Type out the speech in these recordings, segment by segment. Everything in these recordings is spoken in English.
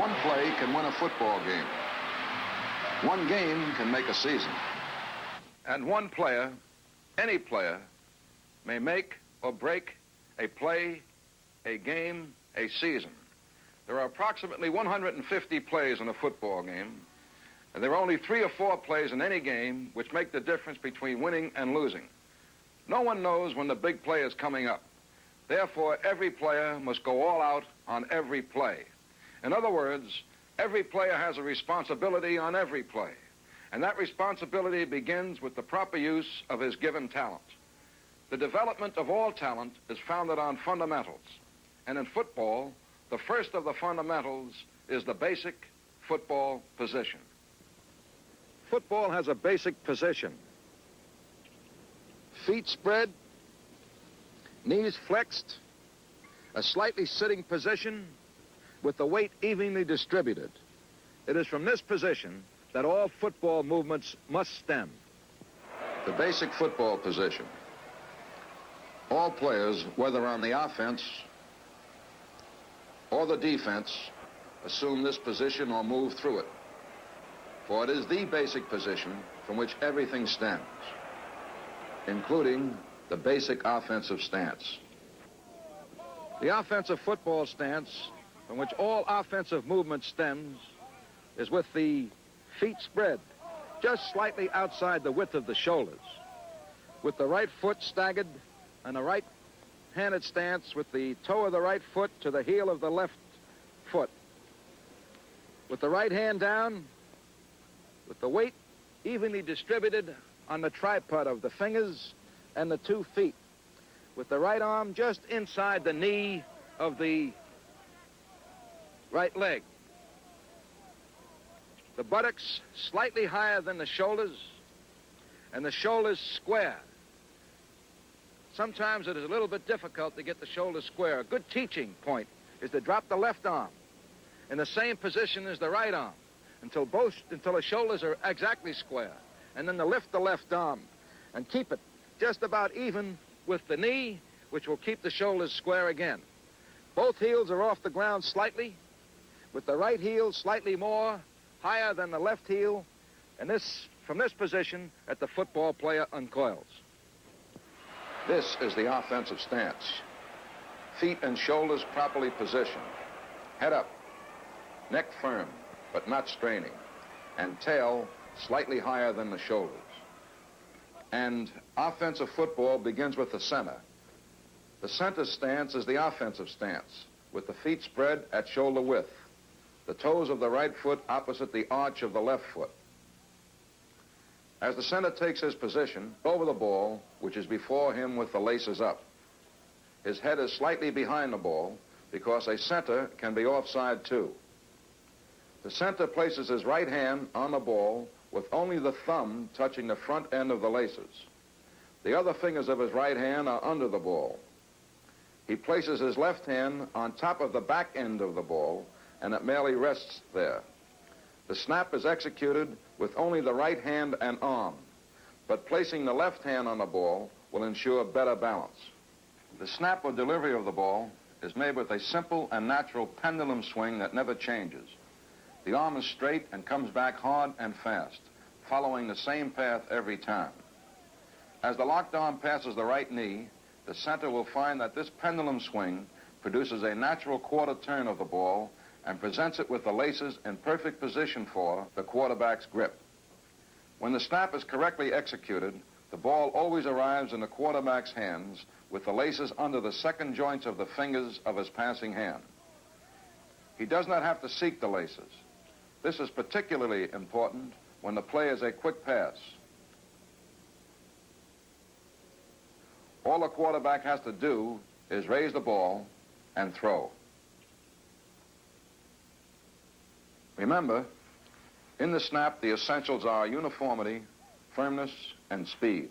One play can win a football game. One game can make a season. And one player, any player, may make or break a play, a game, a season. There are approximately 150 plays in a football game, and there are only 3 or 4 plays in any game which make the difference between winning and losing. No one knows when the big play is coming up. Therefore, every player must go all out on every play. In other words, every player has a responsibility on every play, and that responsibility begins with the proper use of his given talent. The development of all talent is founded on fundamentals, and in football, the first of the fundamentals is the basic football position. Football has a basic position. Feet spread, knees flexed, a slightly sitting position with the weight evenly distributed. It is from this position that all football movements must stem. The basic football position. All players, whether on the offense or the defense, assume this position or move through it. For it is the basic position from which everything stems, including the basic offensive stance. The offensive football stance, from which all offensive movement stems, is with the feet spread, just slightly outside the width of the shoulders, with the right foot staggered and a right-handed stance with the toe of the right foot to the heel of the left foot, with the right hand down, with the weight evenly distributed on the tripod of the fingers and the 2 feet, with the right arm just inside the knee of the right leg. The buttocks slightly higher than the shoulders, and the shoulders square. Sometimes it is a little bit difficult to get the shoulders square. A good teaching point is to drop the left arm in the same position as the right arm until the shoulders are exactly square, and then to lift the left arm and keep it just about even with the knee, which will keep the shoulders square again. Both heels are off the ground slightly, with the right heel slightly more higher than the left heel, and from this position that the football player uncoils. This is the offensive stance. Feet and shoulders properly positioned. Head up, neck firm, but not straining, and tail slightly higher than the shoulders. And offensive football begins with the center. The center stance is the offensive stance, with the feet spread at shoulder width, the toes of the right foot opposite the arch of the left foot. As the center takes his position over the ball, which is before him with the laces up, his head is slightly behind the ball because a center can be offside too. The center places his right hand on the ball with only the thumb touching the front end of the laces. The other fingers of his right hand are under the ball. He places his left hand on top of the back end of the ball, and it merely rests there. The snap is executed with only the right hand and arm, but placing the left hand on the ball will ensure better balance. The snap or delivery of the ball is made with a simple and natural pendulum swing that never changes. The arm is straight and comes back hard and fast, following the same path every time. As the locked arm passes the right knee, the center will find that this pendulum swing produces a natural quarter turn of the ball and presents it with the laces in perfect position for the quarterback's grip. When the snap is correctly executed, the ball always arrives in the quarterback's hands with the laces under the second joints of the fingers of his passing hand. He does not have to seek the laces. This is particularly important when the play is a quick pass. All the quarterback has to do is raise the ball and throw. Remember, in the snap, the essentials are uniformity, firmness, and speed.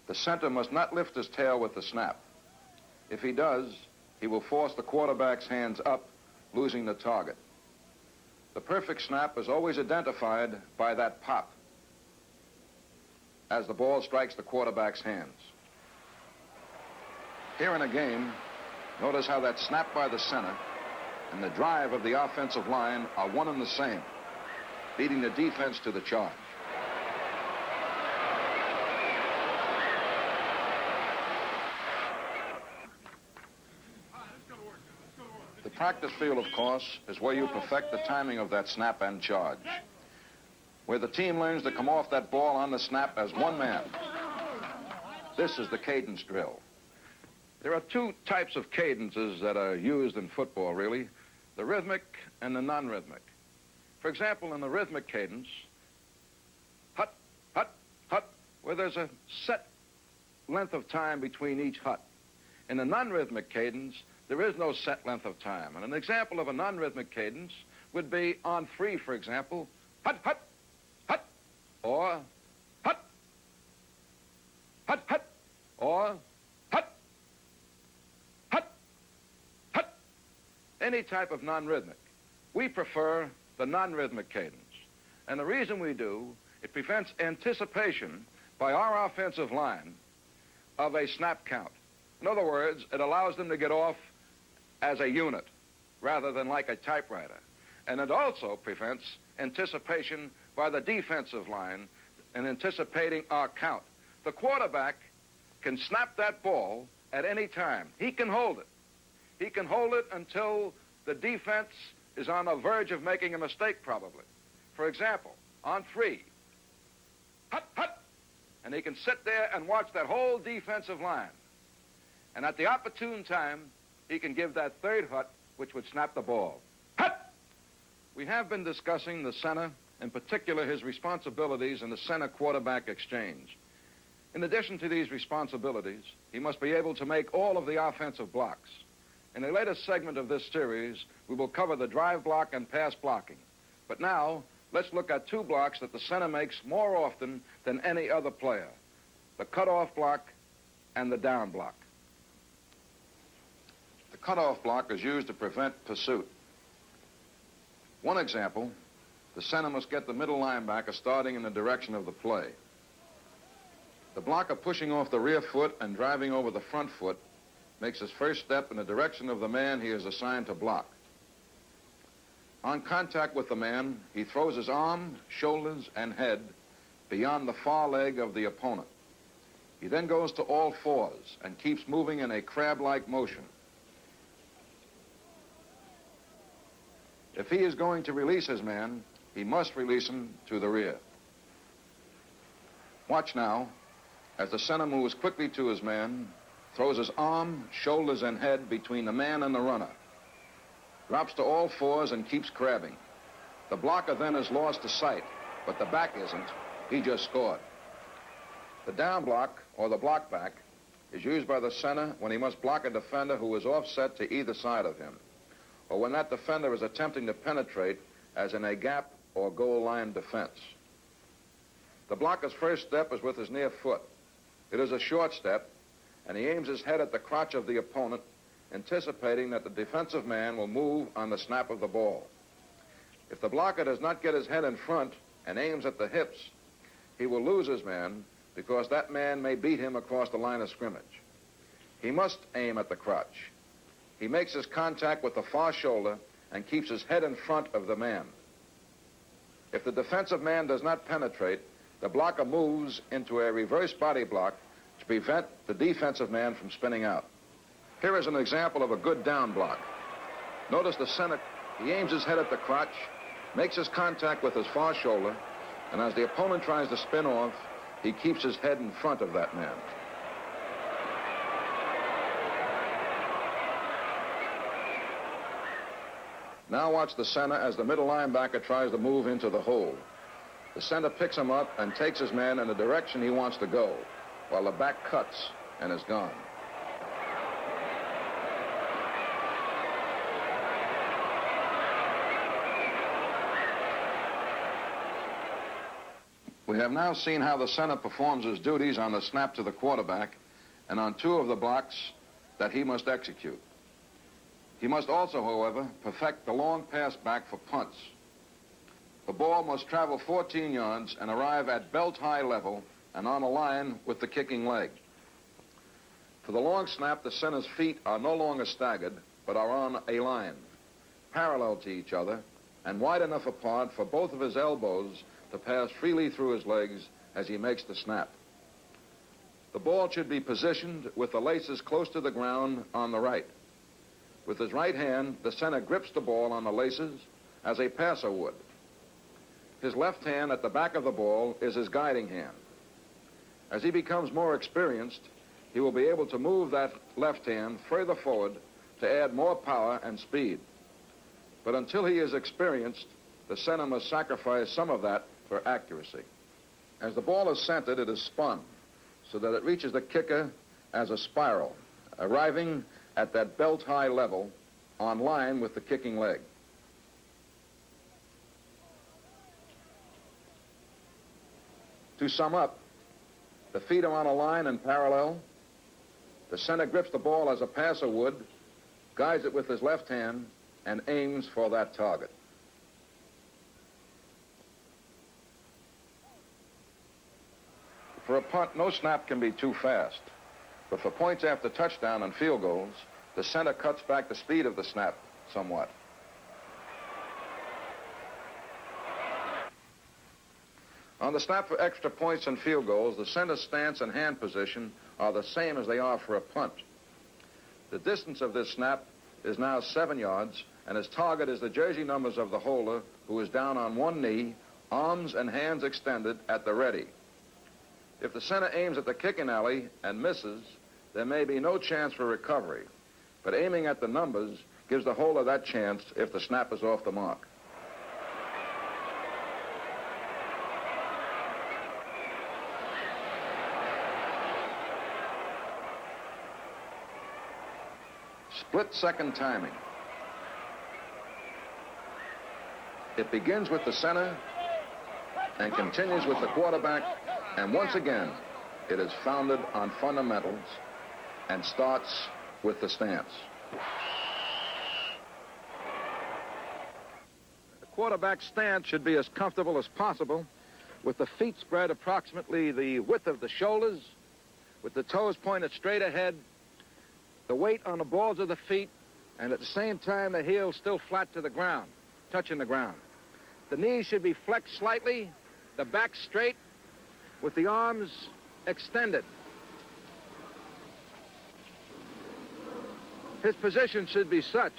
The center must not lift his tail with the snap. If he does, he will force the quarterback's hands up, losing the target. The perfect snap is always identified by that pop as the ball strikes the quarterback's hands. Here in a game, notice how that snap by the center and the drive of the offensive line are one and the same, beating the defense to the charge. The practice field, of course, is where you perfect the timing of that snap and charge, where the team learns to come off that ball on the snap as one man. This is the cadence drill. There are two types of cadences that are used in football, really, the rhythmic and the non-rhythmic. For example, in the rhythmic cadence, hut, hut, hut, where there's a set length of time between each hut. In the non-rhythmic cadence, there is no set length of time. And an example of a non-rhythmic cadence would be on three, for example, hut, hut, hut, or hut, hut, hut, or hut, hut, hut. Any type of non-rhythmic. We prefer the non-rhythmic cadence. And the reason we do, it prevents anticipation by our offensive line of a snap count. In other words, it allows them to get off as a unit rather than like a typewriter. And it also prevents anticipation by the defensive line in anticipating our count. The quarterback can snap that ball at any time. He can hold it. He can hold it until the defense is on the verge of making a mistake, probably. For example, on three, hut, hut, and he can sit there and watch that whole defensive line. And at the opportune time, he can give that third hut, which would snap the ball. Hut! We have been discussing the center, in particular his responsibilities in the center quarterback exchange. In addition to these responsibilities, he must be able to make all of the offensive blocks. In a later segment of this series, we will cover the drive block and pass blocking. But now, let's look at two blocks that the center makes more often than any other player: the cutoff block and the down block. The cutoff block is used to prevent pursuit. One example, the center must get the middle linebacker starting in the direction of the play. The blocker pushing off the rear foot and driving over the front foot makes his first step in the direction of the man he is assigned to block. On contact with the man, he throws his arm, shoulders, and head beyond the far leg of the opponent. He then goes to all fours and keeps moving in a crab-like motion. If he is going to release his man, he must release him to the rear. Watch now as the center moves quickly to his man, throws his arm, shoulders, and head between the man and the runner, drops to all fours and keeps crabbing. The blocker then is lost to sight, but the back isn't. He just scored. The down block, or the block back, is used by the center when he must block a defender who is offset to either side of him, or when that defender is attempting to penetrate, as in a gap or goal line defense. The blocker's first step is with his near foot. It is a short step, and he aims his head at the crotch of the opponent, anticipating that the defensive man will move on the snap of the ball. If the blocker does not get his head in front and aims at the hips, he will lose his man because that man may beat him across the line of scrimmage. He must aim at the crotch. He makes his contact with the far shoulder and keeps his head in front of the man. If the defensive man does not penetrate, the blocker moves into a reverse body block to prevent the defensive man from spinning out. Here is an example of a good down block. Notice the center, he aims his head at the crotch, makes his contact with his far shoulder, and as the opponent tries to spin off, he keeps his head in front of that man. Now watch the center as the middle linebacker tries to move into the hole. The center picks him up and takes his man in the direction he wants to go, while the back cuts and is gone. We have now seen how the center performs his duties on the snap to the quarterback and on two of the blocks that he must execute. He must also, however, perfect the long pass back for punts. The ball must travel 14 yards and arrive at belt-high level and on a line with the kicking leg. For the long snap, the center's feet are no longer staggered, but are on a line. parallel to each other and wide enough apart for both of his elbows to pass freely through his legs as he makes the snap. The ball should be positioned with the laces close to the ground on the right. With his right hand, the center grips the ball on the laces as a passer would. His left hand at the back of the ball is his guiding hand. As he becomes more experienced, he will be able to move that left hand further forward to add more power and speed. But until he is experienced, the center must sacrifice some of that for accuracy. As the ball is centered, it is spun so that it reaches the kicker as a spiral, arriving at that belt-high level on line with the kicking leg. To sum up, the feet are on a line and parallel. The center grips the ball as a passer would, guides it with his left hand, and aims for that target. For a punt, no snap can be too fast. But for points after touchdown and field goals, the center cuts back the speed of the snap somewhat. On the snap for extra points and field goals, the center stance and hand position are the same as they are for a punt. The distance of this snap is now 7 yards, and his target is the jersey numbers of the holder, who is down on one knee, arms and hands extended at the ready. If the center aims at the kicking alley and misses, there may be no chance for recovery. But aiming at the numbers gives the holder that chance if the snap is off the mark. Split-second timing. It begins with the center and continues with the quarterback, and once again, it is founded on fundamentals and starts with the stance. The quarterback stance should be as comfortable as possible, with the feet spread approximately the width of the shoulders, with the toes pointed straight ahead, the weight on the balls of the feet, and at the same time the heels still flat to the ground, touching the ground. The knees should be flexed slightly, the back straight, with the arms extended. His position should be such,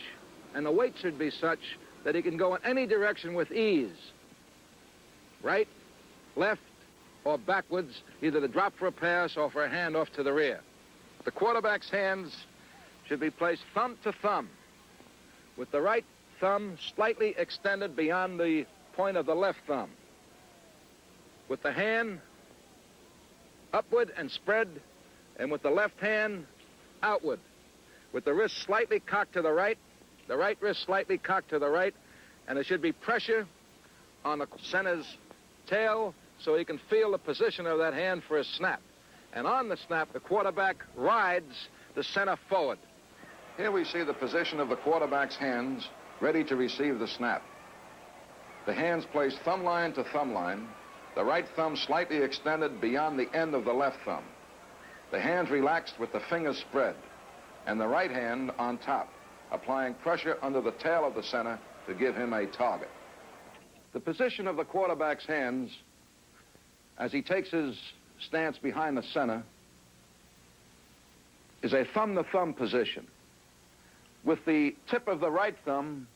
and the weight should be such, that he can go in any direction with ease. Right, left, or backwards, either to drop for a pass or for a handoff to the rear. The quarterback's hands should be placed thumb to thumb, with the right thumb slightly extended beyond the point of the left thumb, with the hand upward and spread, and with the left hand outward, with the wrist slightly cocked to the right wrist slightly cocked to the right, and there should be pressure on the center's tail so he can feel the position of that hand for his snap. And on the snap, the quarterback rides the center forward. Here we see the position of the quarterback's hands ready to receive the snap. The hands placed thumb line to thumb line, the right thumb slightly extended beyond the end of the left thumb. The hands relaxed with the fingers spread, and the right hand on top, applying pressure under the tail of the center to give him a target. The position of the quarterback's hands as he takes his stance behind the center is a thumb-to-thumb position, with the tip of the right thumb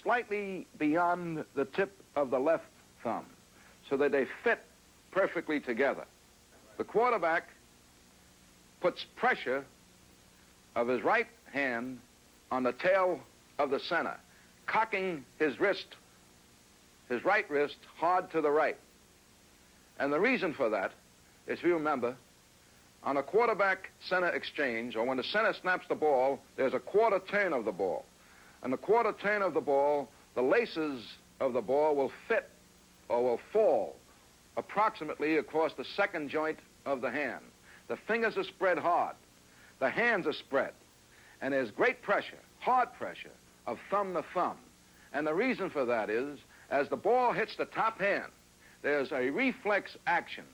slightly beyond the tip of the left thumb, so that they fit perfectly together. The quarterback puts pressure of his right hand on the tail of the center, cocking his wrist, his right wrist, hard to the right. And the reason for that is, if you remember, on a quarterback-center exchange, or when the center snaps the ball, there's a quarter turn of the ball. And the quarter turn of the ball, the laces of the ball will fit or will fall approximately across the second joint of the hand. The fingers are spread hard. The hands are spread. And there's great pressure, hard pressure, of thumb to thumb. And the reason for that is, as the ball hits the top hand, there's a reflex action.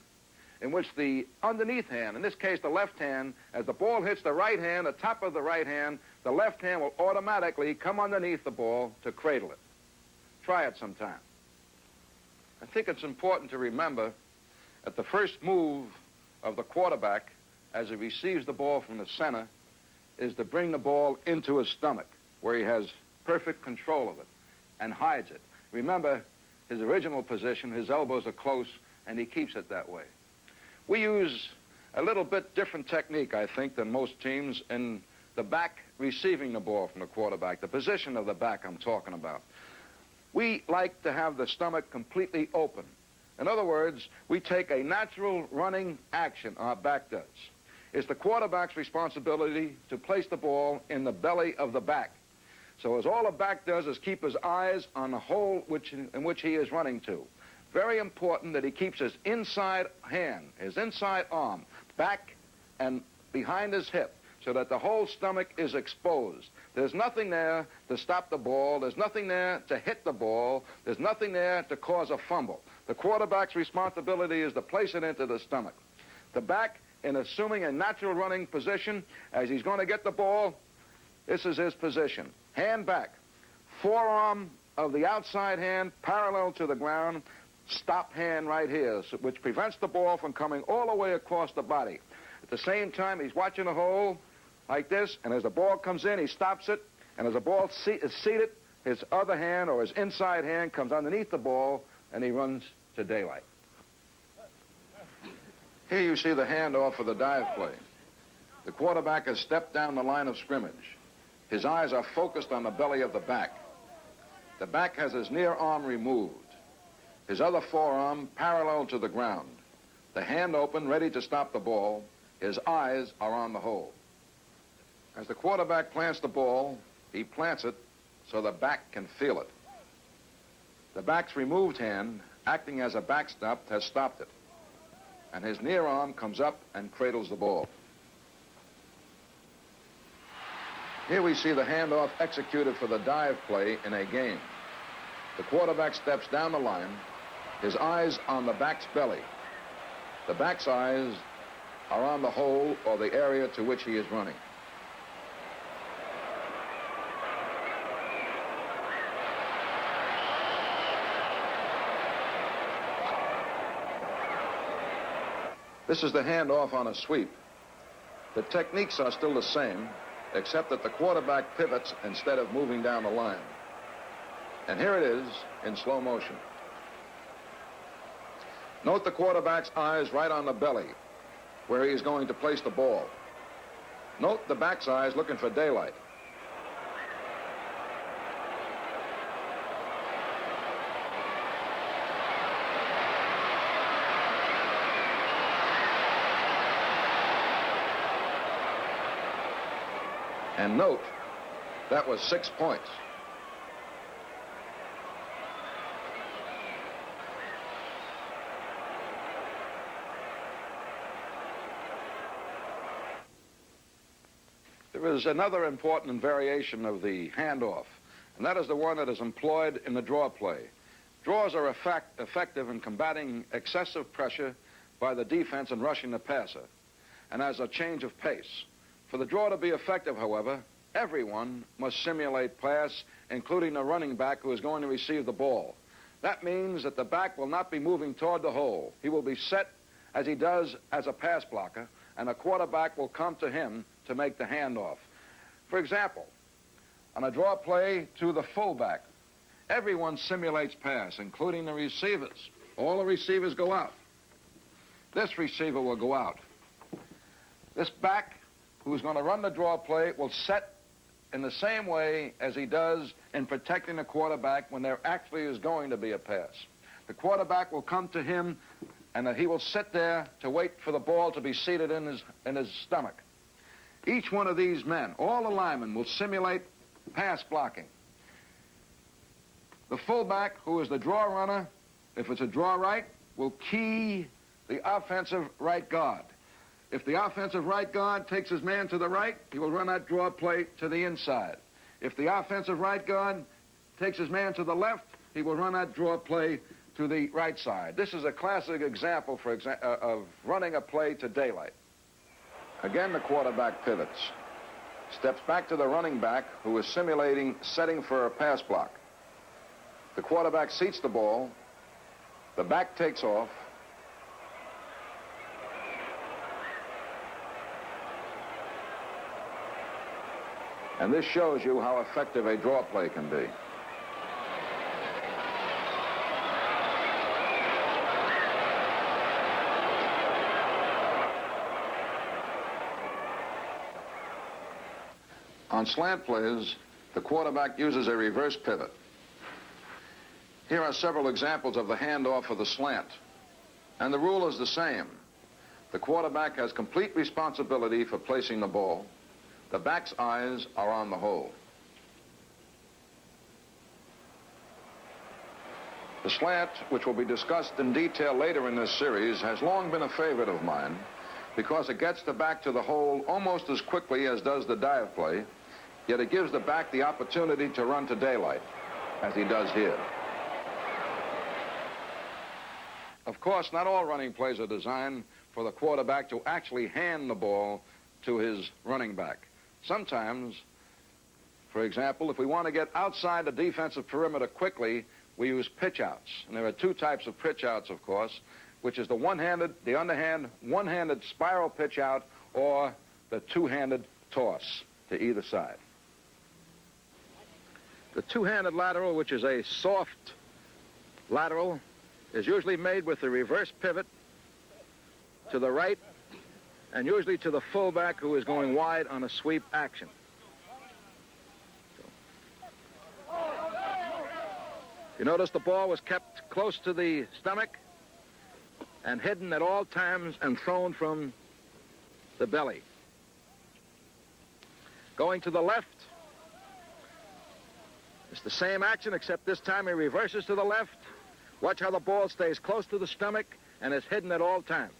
in which the underneath hand, in this case the left hand, as the ball hits the right hand, the top of the right hand, the left hand will automatically come underneath the ball to cradle it. Try it sometime. I think it's important to remember that the first move of the quarterback as he receives the ball from the center is to bring the ball into his stomach, where he has perfect control of it and hides it. Remember, his original position, his elbows are close, and he keeps it that way. We use a little bit different technique, I think, than most teams in the back receiving the ball from the quarterback, the position of the back I'm talking about. We like to have the stomach completely open. In other words, we take a natural running action, our back does. It's the quarterback's responsibility to place the ball in the belly of the back. So as all the back does is keep his eyes on the hole in which he is running to. Very important that he keeps his inside hand, his inside arm, back and behind his hip, so that the whole stomach is exposed. There's nothing there to stop the ball. There's nothing there to hit the ball. There's nothing there to cause a fumble. The quarterback's responsibility is to place it into the stomach. The back, in assuming a natural running position, as he's going to get the ball, this is his position. Hand back. Forearm of the outside hand parallel to the ground. Stop hand right here, which prevents the ball from coming all the way across the body. At the same time, he's watching the hole like this, and as the ball comes in, he stops it, and as the ball is seated, his other hand or his inside hand comes underneath the ball, and he runs to daylight. Here you see the handoff for the dive play. The quarterback has stepped down the line of scrimmage. His eyes are focused on the belly of the back. The back has his near arm removed. His other forearm parallel to the ground. The hand open, ready to stop the ball. His eyes are on the hole. As the quarterback plants the ball, he plants it so the back can feel it. The back's removed hand, acting as a backstop, has stopped it. And his near arm comes up and cradles the ball. Here we see the handoff executed for the dive play in a game. The quarterback steps down the line, his eyes on the back's belly. The back's eyes are on the hole or the area to which he is running. This is the handoff on a sweep. The techniques are still the same, except that the quarterback pivots instead of moving down the line. And here it is in slow motion. Note the quarterback's eyes right on the belly, where he is going to place the ball. Note the back's eyes looking for daylight. And note, that was 6 points. There is another important variation of the handoff, and that is the one that is employed in the draw play. Draws are effective in combating excessive pressure by the defense and rushing the passer, and as a change of pace. For the draw to be effective, however, everyone must simulate pass, including the running back who is going to receive the ball. That means that the back will not be moving toward the hole. He will be set as he does as a pass blocker, and the quarterback will come to him to make the handoff. For example, on a draw play to the fullback, everyone simulates pass, including the receivers. All the receivers go out. This receiver will go out. This back, who's going to run the draw play, will set in the same way as he does in protecting the quarterback when there actually is going to be a pass. The quarterback will come to him, and he will sit there to wait for the ball to be seated in his stomach. Each one of these men, all the linemen, will simulate pass blocking. The fullback, who is the draw runner, if it's a draw right, will key the offensive right guard. If the offensive right guard takes his man to the right, he will run that draw play to the inside. If the offensive right guard takes his man to the left, he will run that draw play to the right side. This is a classic example of running a play to daylight. Again, the quarterback pivots, steps back to the running back, who is simulating setting for a pass block. The quarterback seats the ball, the back takes off, and this shows you how effective a draw play can be. On slant plays, the quarterback uses a reverse pivot. Here are several examples of the handoff of the slant. And the rule is the same. The quarterback has complete responsibility for placing the ball. The back's eyes are on the hole. The slant, which will be discussed in detail later in this series, has long been a favorite of mine because it gets the back to the hole almost as quickly as does the dive play, yet it gives the back the opportunity to run to daylight, as he does here. Of course, not all running plays are designed for the quarterback to actually hand the ball to his running back. Sometimes, for example, if we want to get outside the defensive perimeter quickly, we use pitch outs. And there are two types of pitch outs, of course, which is the underhand, one-handed spiral pitch out, or the two-handed toss to either side. The two-handed lateral, which is a soft lateral, is usually made with the reverse pivot to the right and usually to the fullback who is going wide on a sweep action. You notice the ball was kept close to the stomach and hidden at all times and thrown from the belly. Going to the left, it's the same action, except this time he reverses to the left. Watch how the ball stays close to the stomach and is hidden at all times.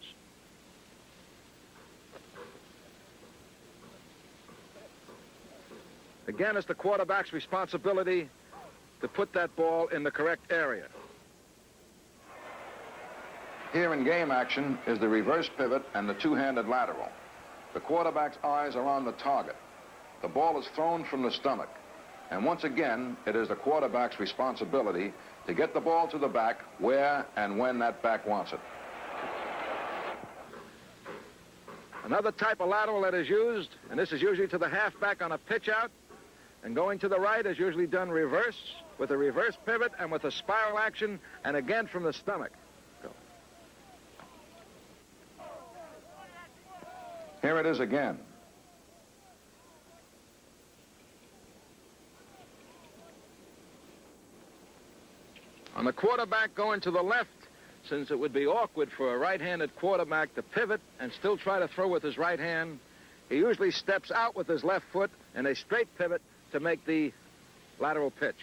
Again, it's the quarterback's responsibility to put that ball in the correct area. Here in game action is the reverse pivot and the two-handed lateral. The quarterback's eyes are on the target. The ball is thrown from the stomach. And once again, it is the quarterback's responsibility to get the ball to the back where and when that back wants it. Another type of lateral that is used, and this is usually to the halfback on a pitch out, and going to the right is usually done reverse, with a reverse pivot and with a spiral action, and again from the stomach. Go. Here it is again. On the quarterback going to the left, since it would be awkward for a right-handed quarterback to pivot and still try to throw with his right hand, he usually steps out with his left foot in a straight pivot to make the lateral pitch.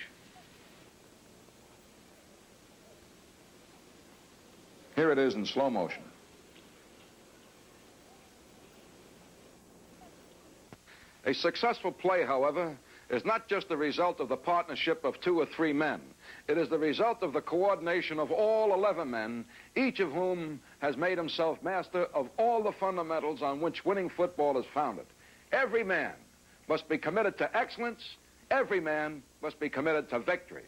Here it is in slow motion. A successful play, however, is not just the result of the partnership of 2 or 3 men. It is the result of the coordination of all 11 men, each of whom has made himself master of all the fundamentals on which winning football is founded. Every man must be committed to excellence. Every man must be committed to victory.